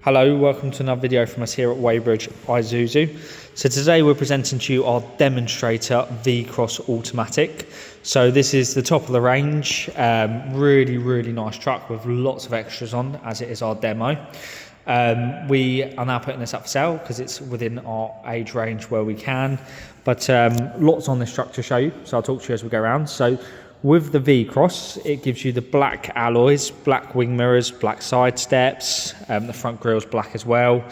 Hello, welcome to another video from us here at Weybridge Isuzu. So today we're presenting to you our demonstrator V-Cross automatic. So this is the top of the range, really nice truck with lots of extras on, as it is our demo. We are now putting this up for sale because it's within our age range where we can, but lots on this truck to show you, so I'll talk to you as we go around. So with the V-Cross, it gives you the black alloys, black wing mirrors, black side steps, the front grille's black as well.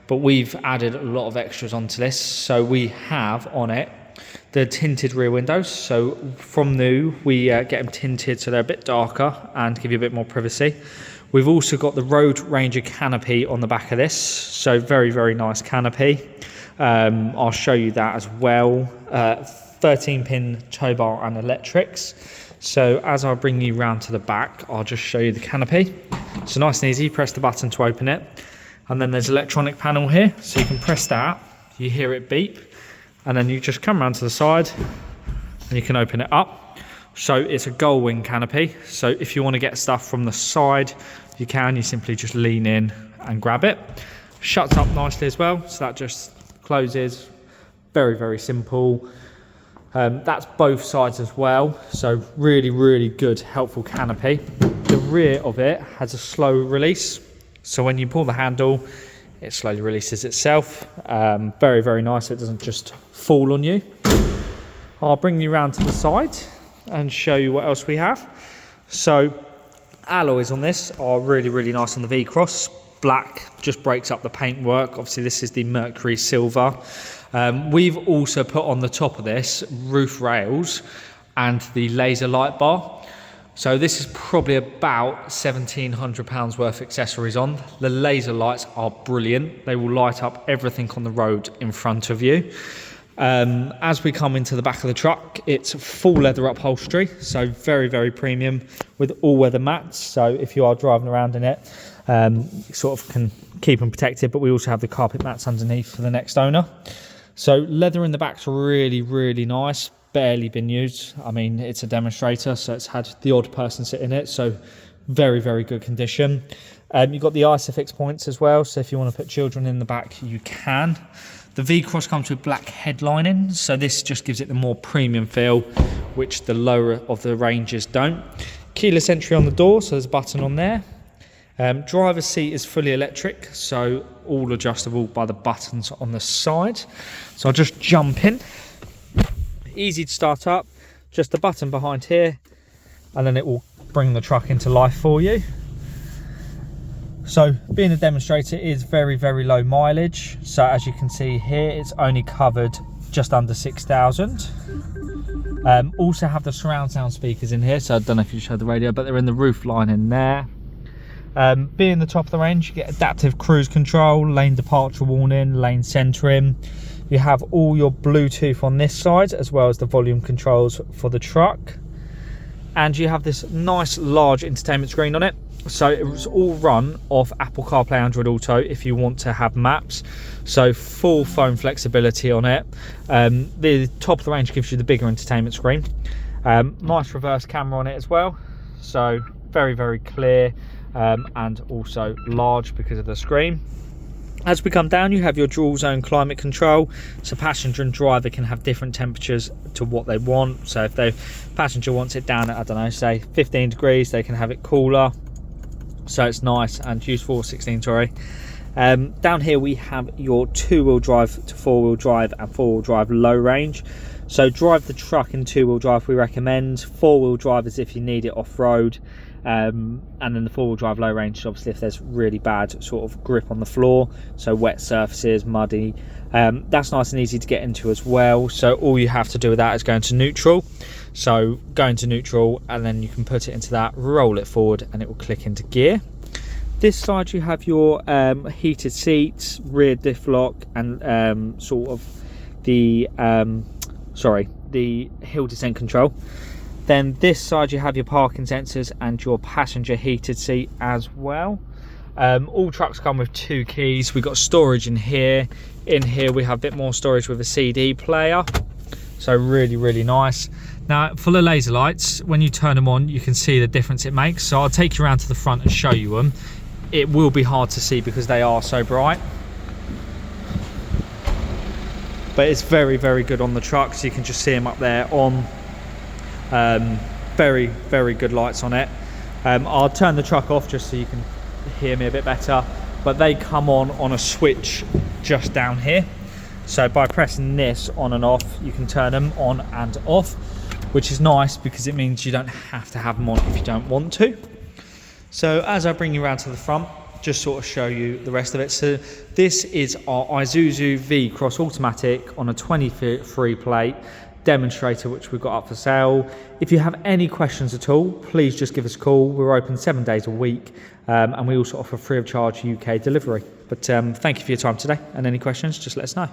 But we've added a lot of extras onto this. So we have on it the tinted rear windows. So from new, we get them tinted so they're a bit darker and give you a bit more privacy. We've also got the Road Ranger canopy on the back of this. So very nice canopy. I'll show you that as well. 13-pin tow bar and electrics. So as I bring you round to the back, I'll just show you the canopy. So nice and easy, press the button to open it. And then there's an electronic panel here, so you can press that, you hear it beep, and then you just come around to the side and you can open it up. So it's a gull wing canopy, so if you want to get stuff from the side, you can, you simply just lean in and grab it. Shuts up nicely as well, so that just closes. Very simple. That's both sides as well, so really good, helpful canopy. The rear of it has a slow release, so when you pull the handle, it slowly releases itself. Very nice, it doesn't just fall on you. I'll bring you around to the side and show you what else we have. So alloys on this are really nice on the V-Cross. Black just breaks up the paintwork. Obviously this is the Mercury silver. We've also put on the top of this roof rails and the laser light bar. So this is probably about £1,700 worth of accessories on. The laser lights are brilliant. They will light up everything on the road in front of you. As we come into the back of the truck, it's full leather upholstery, so very premium with all-weather mats. So if you are driving around in it, you sort of can keep them protected, but we also have the carpet mats underneath for the next owner. So leather in the back's really nice, barely been used. I mean, it's a demonstrator, so it's had the odd person sit in it, so very good condition. You've got the ISOFIX points as well, so if you want to put children in the back, you can. The V-Cross comes with black headlining, so this just gives it the more premium feel, which the lower of the ranges don't. Keyless entry on the door, so there's a button on there. Driver's seat is fully electric, so all adjustable by the buttons on the side. So I'll just jump in. Easy to start up, just a button behind here, and then it will bring the truck into life for you. So being a demonstrator, it is very low mileage. So as you can see here, it's only covered just under 6,000. Also have the surround sound speakers in here, so I don't know if you showed the radio, but they're in the roof line in there. Being the top of the range, you get adaptive cruise control, lane departure warning, lane centering. You have all your Bluetooth on this side, as well as the volume controls for the truck. And you have this nice large entertainment screen on it. So it's all run off Apple CarPlay, Android Auto if you want to have maps. So full phone flexibility on it. The top of the range gives you the bigger entertainment screen. Nice reverse camera on it as well. So very clear and also large because of the screen. As we come down, you have your dual zone climate control, so passenger and driver can have different temperatures to what they want. So if the passenger wants it down at, I don't know, say 15 degrees, they can have it cooler. So it's nice and useful. 16, sorry. Down here we have your 2-wheel drive to 4-wheel drive and 4-wheel drive low range. So drive the truck in 2-wheel drive we recommend. 4-wheel drive is if you need it off-road. And then the 4-wheel drive low range, obviously if there's really bad sort of grip on the floor, so wet surfaces, muddy, that's nice and easy to get into as well. So all you have to do with that is go into neutral. So go into neutral and then you can put it into that, roll it forward, and it will click into gear. This side you have your heated seats, rear diff lock, and sort of the hill descent control. Then this side you have your parking sensors and your passenger heated seat as well. All trucks come with 2 keys. We've got storage in here. In here we have a bit more storage with a CD player. So really nice. Now for the laser lights, when you turn them on, you can see the difference it makes. So I'll take you around to the front and show you them. it will be hard to see because they are so bright. But it's very, very good on the truck, so you can just see them up there on. Very, very good lights on it. I'll turn the truck off just so you can hear me a bit better, but they come on a switch just down here. So by pressing this on and off, you can turn them on and off, which is nice because it means you don't have to have them on if you don't want to. So as I bring you around to the front, just sort of show you the rest of it. So this is our Isuzu V-Cross automatic on a 23 plate demonstrator, which we've got up for sale. If you have any questions at all, please just give us a call. We're open 7 days a week, and we also offer free of charge UK delivery. But thank you for your time today, and any questions, just let us know.